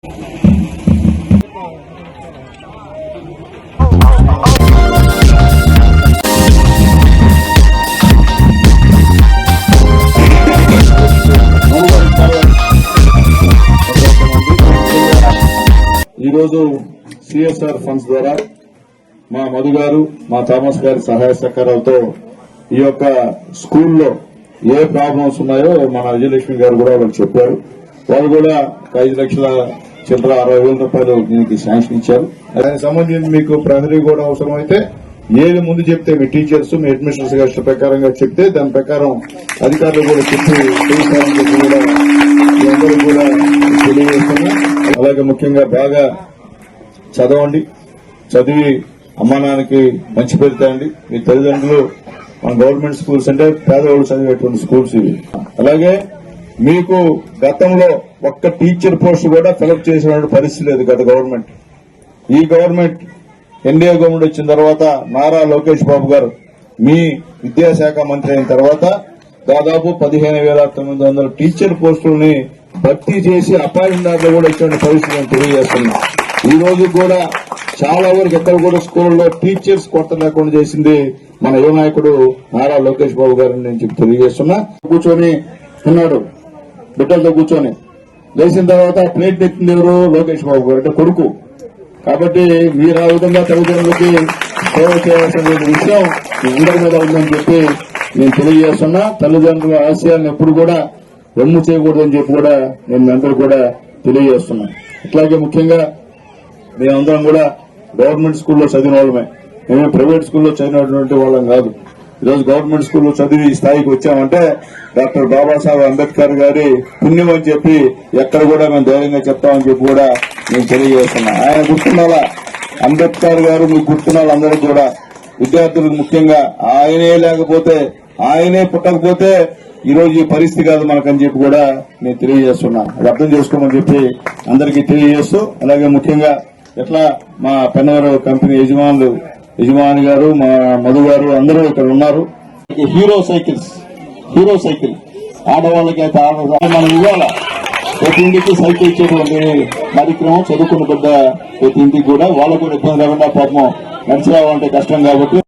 ఈరోజు CSR funds ద్వారా మా మధు గారు మా థామస్ గారి సహాయ సహకారాలతో ఈ యొక్క స్కూల్లో ఏ ప్రాబ్లమ్స్ ఉన్నాయో మన విజయలక్ష్మి గారు కూడా వాళ్ళకి చెప్పారు. వాళ్ళు కూడా 5 లక్షల చిల్లర 60,000 రూపాయలు దీనికి శాంక్షన్ ఇచ్చారు. దానికి సంబంధించి మీకు ప్రహరీ కూడా అవసరమైతే ఏది ముందు చెప్తే మీ టీచర్స్ మీ అడ్మినిస్ట్రేషన్ గారి ప్రకారంగా చెప్తే దాని ప్రకారం అధికారులు కూడా చెప్పి కూడా మీ అందరూ కూడా తెలియజేస్తున్నాం. అలాగే ముఖ్యంగా బాగా చదవండి, చదివి అమ్మా నాన్నకి మంచి పేరు తేండి. మీ తల్లిదండ్రులు మన గవర్నమెంట్ స్కూల్స్ అంటే పేదవాళ్ళు చదివేటువంటి స్కూల్స్ ఇవి. అలాగే మీకు గతంలో ఒక్క టీచర్ పోస్ట్ కూడా ఫిలప్ చేసిన పరిస్థితి లేదు గత గవర్నమెంట్. ఈ గవర్నమెంట్ ఎన్డీఏ గవర్నమెంట్ వచ్చిన తర్వాత నారా లోకేష్ బాబు గారు మీ విద్యాశాఖ మంత్రి అయిన తర్వాత దాదాపు 15,900 టీచర్ పోస్టులని భర్తీ చేసి అపాయింట్మెంట్ కూడా ఇచ్చిన పరిస్థితి తెలియజేస్తున్నాం. ఈ రోజు కూడా చాలా వరకు ఎక్కడ కూడా స్కూల్లో టీచర్స్ కొరత లేకుండా చేసింది మన యువ నాయకుడు నారా లోకేష్ బాబు గారిని నేను తెలియజేస్తున్నా. కూర్చొని ఉన్నాడు బిడ్డలతో కూర్చొని లేచిన తర్వాత ప్లేట్ ఎత్తింది ఎవరు? లోకేష్ బాబు గారు అంటే కొడుకు. కాబట్టి మీరు ఆ విధంగా తల్లిదండ్రులకి సేవ చేయాల్సిన విషయం అందరి మీద ఉందని చెప్పి నేను తెలియజేస్తున్నా. తల్లిదండ్రుల ఆశయాలను ఎప్పుడు కూడా వెమ్ము చేయకూడదని చెప్పి కూడా నేను అందరూ కూడా తెలియజేస్తున్నా. ఇట్లాగే ముఖ్యంగా మేమందరం కూడా గవర్నమెంట్ స్కూల్లో చదివిన వాళ్ళమే. మేము ప్రైవేట్ స్కూల్లో చదివినటువంటి వాళ్ళం కాదు. ఈరోజు గవర్నమెంట్ స్కూల్లో చదివి ఈ స్థాయికి వచ్చామంటే డాక్టర్ బాబాసాహెబ్ అంబేద్కర్ గారి పుణ్యం అని చెప్పి ఎక్కడ కూడా మేము ధైర్యంగా చెప్తామని చెప్పి కూడా నేను తెలియజేస్తున్నా. ఆయన గుర్తున్నాలా? అంబేద్కర్ గారు మీకు గుర్తున్న వాళ్ళందరికీ కూడా విద్యార్థులకు ముఖ్యంగా ఆయనే లేకపోతే ఆయనే పుట్టకపోతే ఈరోజు ఈ పరిస్థితి కాదు మనకని చెప్పి కూడా నేను తెలియజేస్తున్నా. అది అర్థం చేసుకోమని చెప్పి అందరికీ తెలియజేస్తూ, అలాగే ముఖ్యంగా ఎట్లా మా పెన్నవరం కంపెనీ యజమాని గారు మా మధు గారు అందరూ ఇక్కడ ఉన్నారు. హీరో సైకిల్ ఆడవాళ్ళకి అయితే మనం ఇవ్వాలా. ప్రతి ఇంటికి సైకిల్ ఇచ్చేటువంటి కార్యక్రమం చదువుకున్న బిడ్డ ప్రతి ఇంటికి కూడా వాళ్ళకు కూడా ఇబ్బంది లేకుండా పాపం నడిచి రావాలంటే కష్టం కాబట్టి